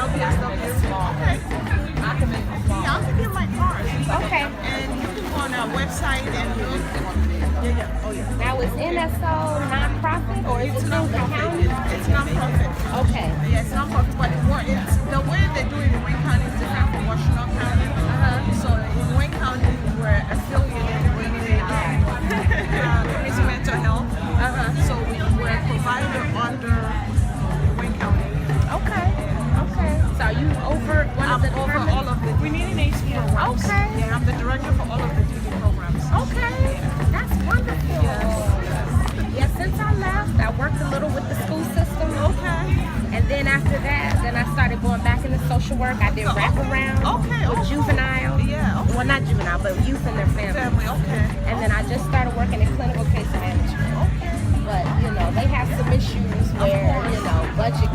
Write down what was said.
LBSW. Okay. I can make a small. Yeah, I'll give you my card. Okay. And you can go on our website and look. Yeah. Oh, yeah. Now, is NSO non-profit or is It's it not through the profit. county? It's not profit. Okay. Yeah, it's not profit, but it's the way they do it in Wayne County is different from Washington County. So in Wayne County, we're affiliated with the Community Mental Health. So we're a provider under Wayne County. Okay. Okay. So are you over one of I'm the over departments? all of the DD programs. Okay. Yeah, I'm the director for all of the DD programs. Okay. That's wonderful. Yeah, since I left, I worked a little with the school system. Okay. And then after that, then I started going back into social work. I did wraparound with juvenile. Yeah. Okay. Well, not juvenile, but youth and their families. Family. Okay. And then I just started working in clinical case management. Okay. But, you know, they have some issues where, you know, budget